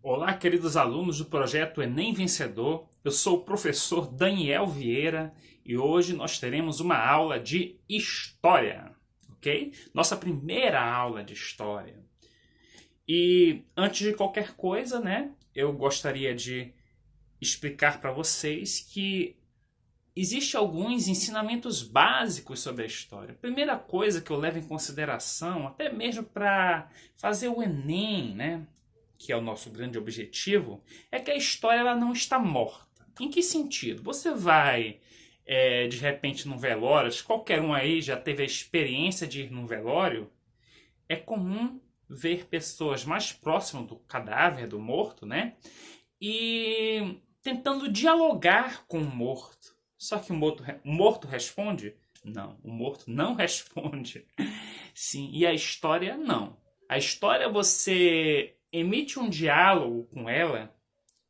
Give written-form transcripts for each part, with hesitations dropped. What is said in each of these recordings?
Olá, queridos alunos do projeto Enem Vencedor. Eu sou o professor Daniel Vieira e hoje nós teremos uma aula de História, ok? Nossa primeira aula de História. E antes de qualquer coisa, eu gostaria de explicar para vocês que existem alguns ensinamentos básicos sobre a história. A primeira coisa que eu levo em consideração, até mesmo para fazer o Enem, que é o nosso grande objetivo, é que a história ela não está morta. Em que sentido? Você vai, de repente, num velório, qualquer um aí já teve a experiência de ir num velório, é comum ver pessoas mais próximas do cadáver, do morto, e tentando dialogar com o morto. Só que o morto responde? Não, o morto não responde. Sim, e a história não. A história você emite um diálogo com ela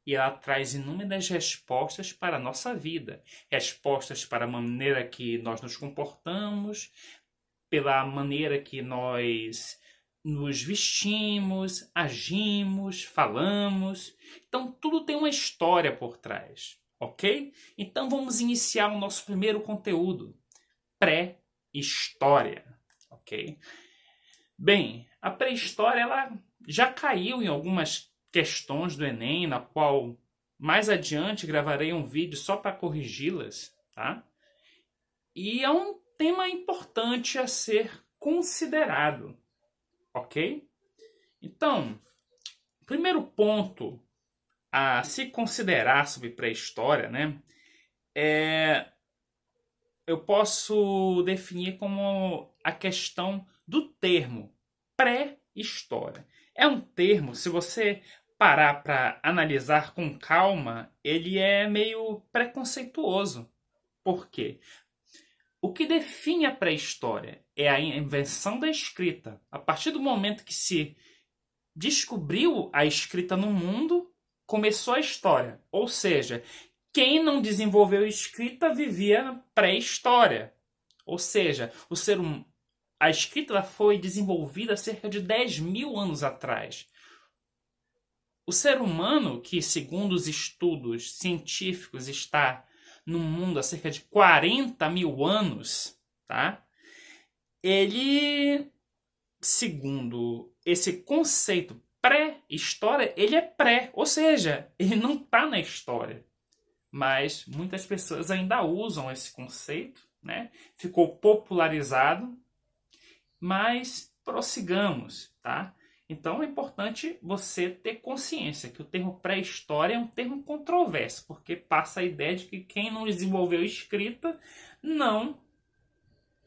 e ela traz inúmeras respostas para a nossa vida. Respostas para a maneira que nós nos comportamos, pela maneira que nós nos vestimos, agimos, falamos. Então tudo tem uma história por trás, ok? Então vamos iniciar o nosso primeiro conteúdo, pré-história, ok? Bem, a pré-história ela já caiu em algumas questões do Enem, na qual mais adiante gravarei um vídeo só para corrigi-las, tá? E é um tema importante a ser considerado, ok? Então, primeiro ponto a se considerar sobre pré-história, eu posso definir como a questão do termo pré-história. É um termo, se você parar para analisar com calma, ele é meio preconceituoso. Por quê? O que define a pré-história é a invenção da escrita. A partir do momento que se descobriu a escrita no mundo, começou a história. Ou seja, quem não desenvolveu escrita vivia na pré-história. Ou seja, a escrita foi desenvolvida cerca de 10 mil anos atrás. O ser humano, que segundo os estudos científicos está no mundo há cerca de 40 mil anos, tá? Ele, segundo esse conceito pré-história, ele é pré, ou seja, ele não está na história. Mas muitas pessoas ainda usam esse conceito, Ficou popularizado, mas prossigamos, tá? Então é importante você ter consciência que o termo pré-história é um termo controverso, porque passa a ideia de que quem não desenvolveu escrita não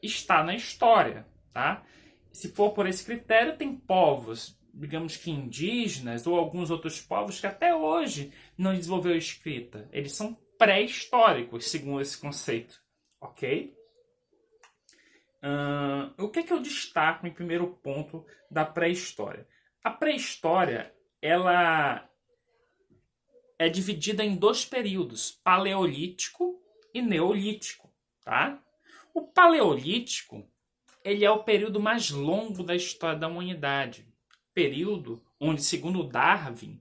está na história, tá? Se for por esse critério, tem povos, digamos que indígenas ou alguns outros povos que até hoje não desenvolveu escrita. Eles são pré-históricos, segundo esse conceito, ok? O que eu destaco em primeiro ponto da pré-história? A pré-história ela é dividida em dois períodos, paleolítico e neolítico, tá? O paleolítico ele é o período mais longo da história da humanidade, período onde, segundo Darwin,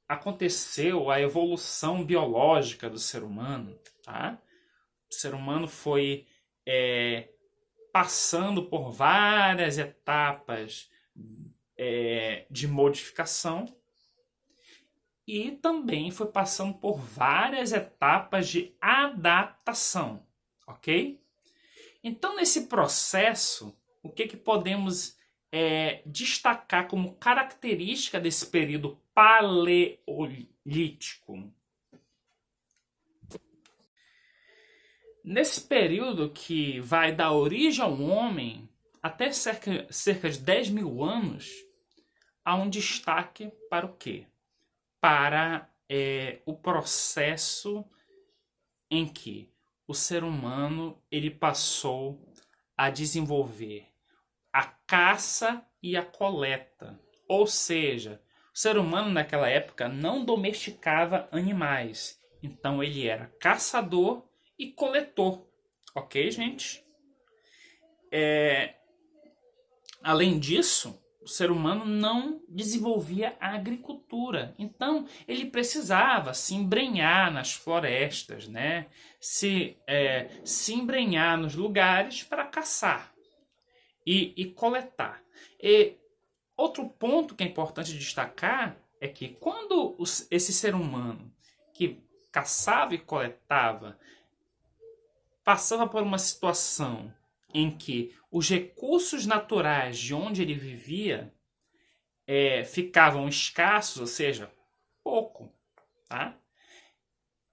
aconteceu a evolução biológica do ser humano, tá? O ser humano foi passando por várias etapas de modificação e também foi passando por várias etapas de adaptação, ok? Então, nesse processo, o que podemos destacar como característica desse período paleolítico? Nesse período que vai dar origem ao homem até cerca de 10 mil anos, há um destaque para o quê? Para o processo em que o ser humano ele passou a desenvolver a caça e a coleta. Ou seja, o ser humano naquela época não domesticava animais. Então ele era caçador e coletor. Ok, gente? Além disso, ser humano não desenvolvia a agricultura. Então, ele precisava se embrenhar nas florestas, né? Se embrenhar nos lugares para caçar e coletar. E outro ponto que é importante destacar é que quando esse ser humano que caçava e coletava passava por uma situação em que os recursos naturais de onde ele vivia ficavam escassos, ou seja, pouco, tá?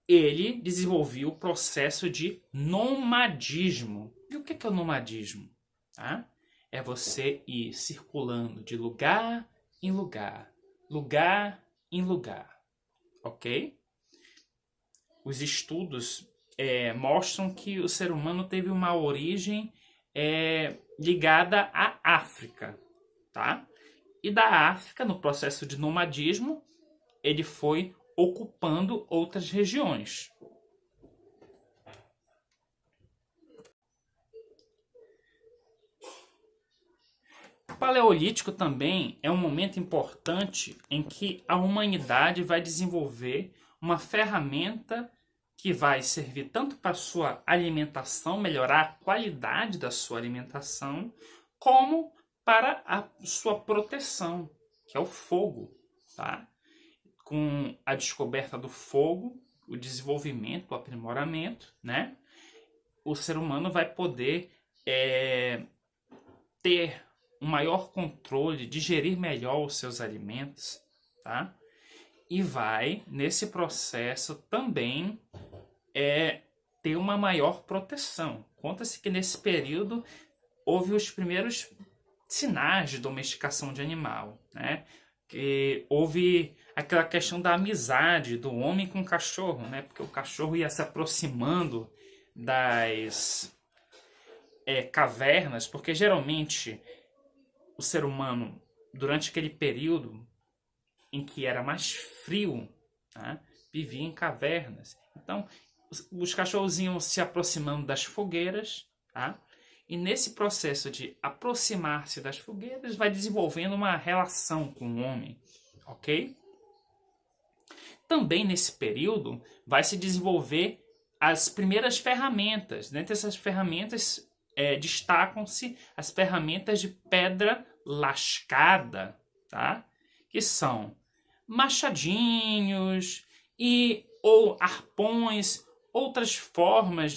Ele desenvolveu o processo de nomadismo. E o que é o nomadismo? Tá? É você ir circulando de lugar em lugar, lugar em lugar, ok? Os estudos mostram que o ser humano teve uma origem ligada à África, tá? E da África, no processo de nomadismo, ele foi ocupando outras regiões. O Paleolítico também é um momento importante em que a humanidade vai desenvolver uma ferramenta que vai servir tanto para a sua alimentação, melhorar a qualidade da sua alimentação, como para a sua proteção, que é o fogo, tá? Com a descoberta do fogo, o desenvolvimento, o aprimoramento, né? O ser humano vai poder ter um maior controle, digerir melhor os seus alimentos, tá? E vai, nesse processo, também ter uma maior proteção. Conta-se que nesse período houve os primeiros sinais de domesticação de animal, né? Que houve aquela questão da amizade do homem com o cachorro, né? Porque o cachorro ia se aproximando das cavernas, porque geralmente o ser humano, durante aquele período em que era mais frio, tá? Vivia em cavernas. Então, os cachorros iam se aproximando das fogueiras, tá? E nesse processo de aproximar-se das fogueiras, vai desenvolvendo uma relação com o homem, ok? Também nesse período, vai se desenvolver as primeiras ferramentas. Dentre essas ferramentas, destacam-se as ferramentas de pedra lascada, tá? Que são machadinhos ou arpões, outras formas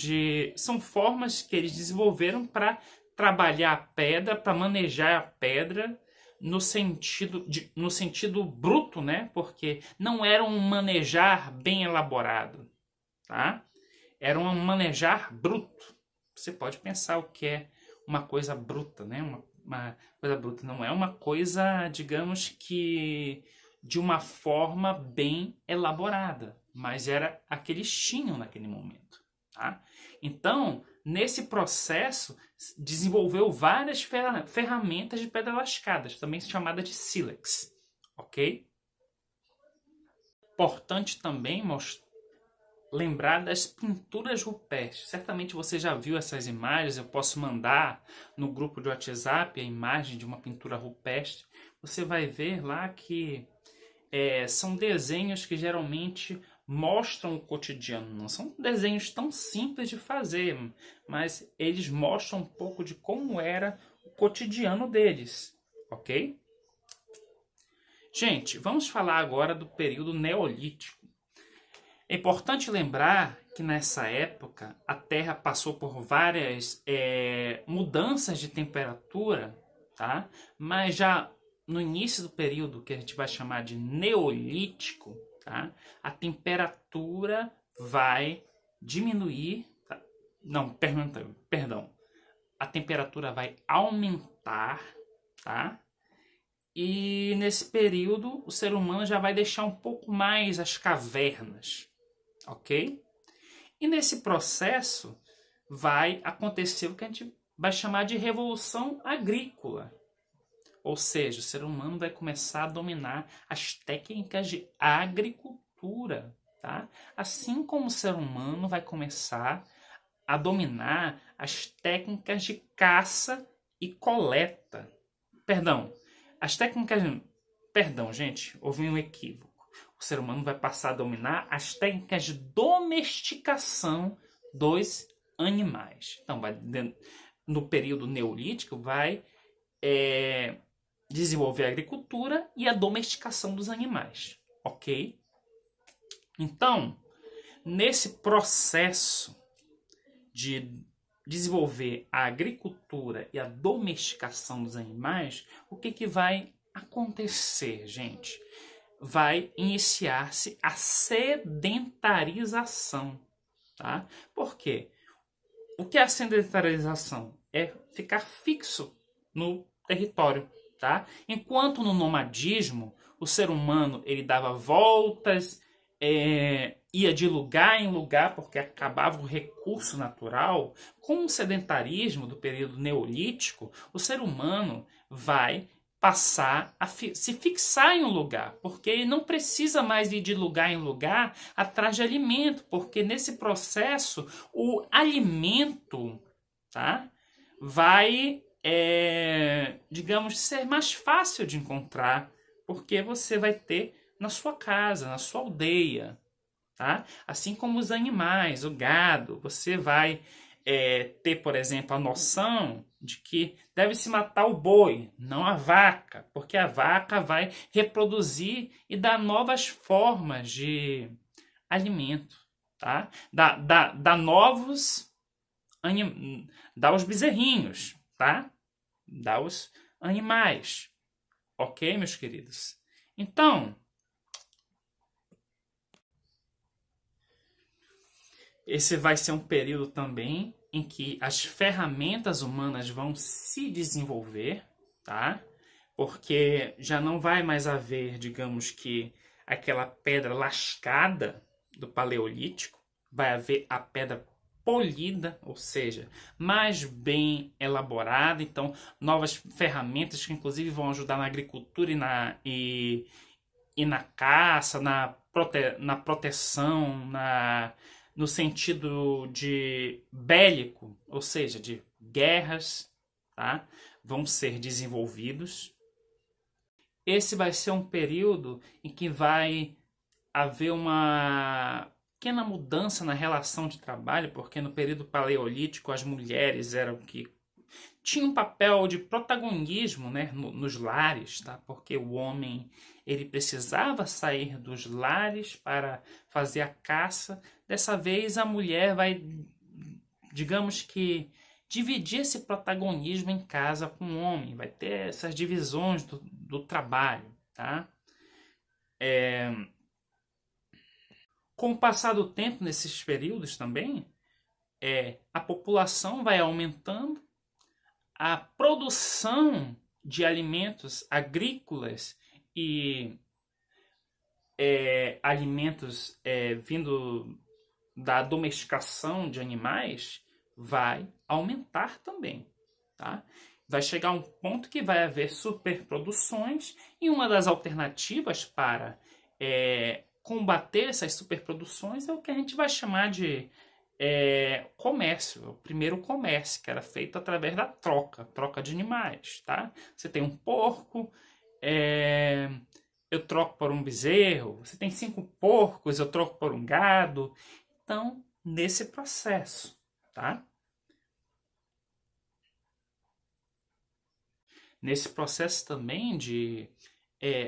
são formas que eles desenvolveram para trabalhar a pedra, para manejar a pedra no sentido bruto, né? Porque não era um manejar bem elaborado, tá? Era um manejar bruto. Você pode pensar o que é uma coisa bruta, né? Uma coisa bruta não é uma coisa, digamos que de uma forma bem elaborada, mas era a que eles tinham naquele momento, tá? Então, nesse processo, desenvolveu várias ferramentas de pedra lascadas, também chamada de sílex, ok? Importante também lembrar das pinturas rupestres. Certamente você já viu essas imagens, eu posso mandar no grupo de WhatsApp a imagem de uma pintura rupestre. Você vai ver lá que são desenhos que geralmente mostram o cotidiano. Não são desenhos tão simples de fazer, mas eles mostram um pouco de como era o cotidiano deles, ok? Gente, vamos falar agora do período neolítico. É importante lembrar que nessa época a Terra passou por várias mudanças de temperatura, tá? Mas já no início do período que a gente vai chamar de neolítico, tá? A temperatura vai diminuir, tá? Não, perdão. A temperatura vai aumentar, tá? E nesse período o ser humano já vai deixar um pouco mais as cavernas, ok? E nesse processo vai acontecer o que a gente vai chamar de revolução agrícola. Ou seja, o ser humano vai começar a dominar as técnicas de agricultura, tá? Assim como o ser humano vai começar a dominar as técnicas de caça e coleta. Perdão, As técnicas... Perdão, gente, houve um equívoco. O ser humano vai passar a dominar as técnicas de domesticação dos animais. Então, no período neolítico, vai desenvolver a agricultura e a domesticação dos animais, ok? Então, nesse processo de desenvolver a agricultura e a domesticação dos animais, o que vai acontecer, gente? Vai iniciar-se a sedentarização, tá? Por quê? O que é a sedentarização? É ficar fixo no território, tá? Enquanto no nomadismo, o ser humano ele dava voltas, ia de lugar em lugar porque acabava o recurso natural, com o sedentarismo do período neolítico, o ser humano vai passar a se fixar em um lugar, porque ele não precisa mais ir de lugar em lugar atrás de alimento, porque nesse processo o alimento, tá, vai, digamos, ser mais fácil de encontrar, porque você vai ter na sua casa, na sua aldeia, tá? Assim como os animais, o gado, você vai ter, por exemplo, a noção de que deve-se matar o boi, não a vaca, porque a vaca vai reproduzir e dar novas formas de alimento, tá? Dá novos, dá os bezerrinhos, tá? Dá os animais, ok, meus queridos? Então, esse vai ser um período também em que as ferramentas humanas vão se desenvolver, tá? Porque já não vai mais haver, digamos que, aquela pedra lascada do Paleolítico, vai haver a pedra polida, ou seja, mais bem elaborada. Então, novas ferramentas que inclusive vão ajudar na agricultura e na caça, na proteção, no sentido de bélico, ou seja, de guerras, tá? Vão ser desenvolvidos. Esse vai ser um período em que vai haver uma pequena mudança na relação de trabalho, porque no período paleolítico as mulheres eram que tinham um papel de protagonismo, né, nos lares, tá? Porque o homem ele precisava sair dos lares para fazer a caça. Dessa vez a mulher vai, digamos que, dividir esse protagonismo em casa com o homem. Vai ter essas divisões do trabalho, tá? Com o passar do tempo, nesses períodos também, a população vai aumentando, a produção de alimentos agrícolas e alimentos vindo da domesticação de animais vai aumentar também, tá? Vai chegar um ponto que vai haver superproduções e uma das alternativas para combater essas superproduções é o que a gente vai chamar de comércio, o primeiro comércio, que era feito através da troca de animais, tá? Você tem um porco, eu troco por um bezerro, você tem 5 porcos, eu troco por um gado. Então, nesse processo, tá? Nesse processo também de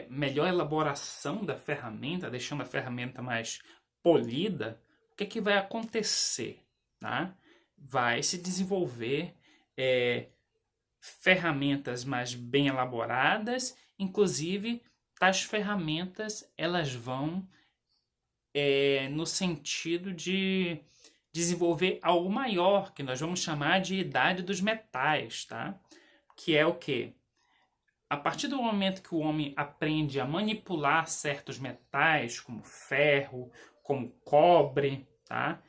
melhor elaboração da ferramenta, deixando a ferramenta mais polida, o que vai acontecer? Tá? Vai se desenvolver ferramentas mais bem elaboradas, inclusive tais ferramentas elas vão no sentido de desenvolver algo maior, que nós vamos chamar de idade dos metais, tá? Que é o quê? A partir do momento que o homem aprende a manipular certos metais, como ferro, como cobre, tá?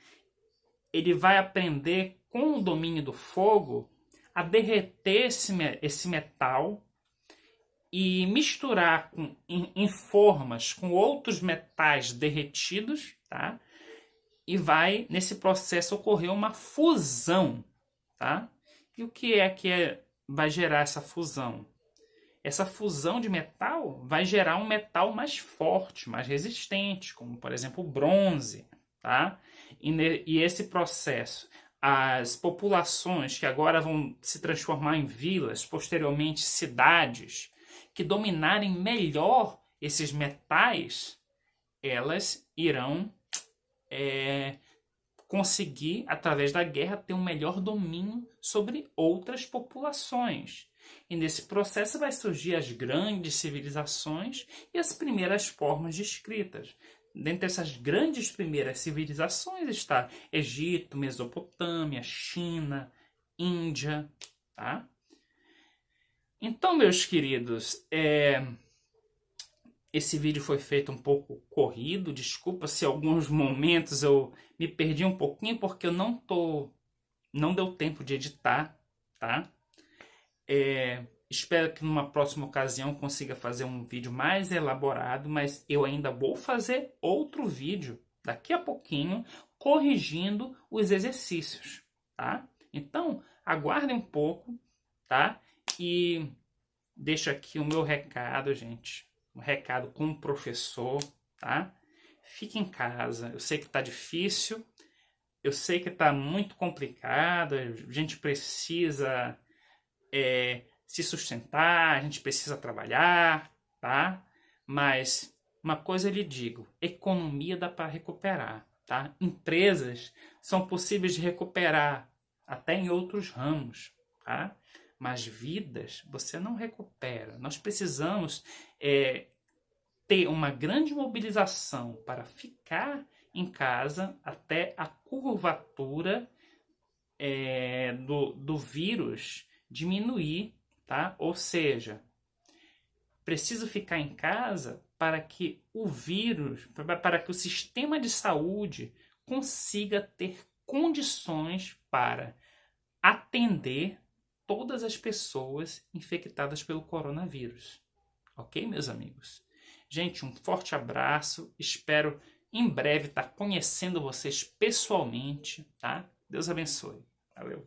Ele vai aprender, com o domínio do fogo, a derreter esse metal e misturar em formas com outros metais derretidos, tá? E vai, nesse processo, ocorrer uma fusão, tá? E o que vai gerar essa fusão? essa fusão de metal vai gerar um metal mais forte, mais resistente, como por exemplo o bronze, tá? E esse processo, as populações que agora vão se transformar em vilas, posteriormente cidades, que dominarem melhor esses metais, elas irão conseguir, através da guerra, ter um melhor domínio sobre outras populações. E nesse processo vai surgir as grandes civilizações e as primeiras formas de escritas. Dentre essas grandes primeiras civilizações está Egito, Mesopotâmia, China, Índia, tá? Então, meus queridos, esse vídeo foi feito um pouco corrido. Desculpa se em alguns momentos eu me perdi um pouquinho, porque eu não deu tempo de editar, tá? Espero que numa próxima ocasião eu consiga fazer um vídeo mais elaborado, mas eu ainda vou fazer outro vídeo daqui a pouquinho, corrigindo os exercícios, tá? Então, aguardem um pouco, tá? E deixo aqui o meu recado, gente. Um recado como professor, tá? Fique em casa. Eu sei que tá difícil, eu sei que tá muito complicado, a gente precisa se sustentar, a gente precisa trabalhar, tá? Mas uma coisa eu lhe digo, economia dá para recuperar, tá? Empresas são possíveis de recuperar até em outros ramos, tá? Mas vidas você não recupera. Nós precisamos ter uma grande mobilização para ficar em casa até a curvatura do vírus diminuir, tá? Ou seja, preciso ficar em casa para que o vírus, para que o sistema de saúde consiga ter condições para atender todas as pessoas infectadas pelo coronavírus. Ok, meus amigos? Gente, um forte abraço. Espero em breve estar conhecendo vocês pessoalmente, tá? Deus abençoe. Valeu.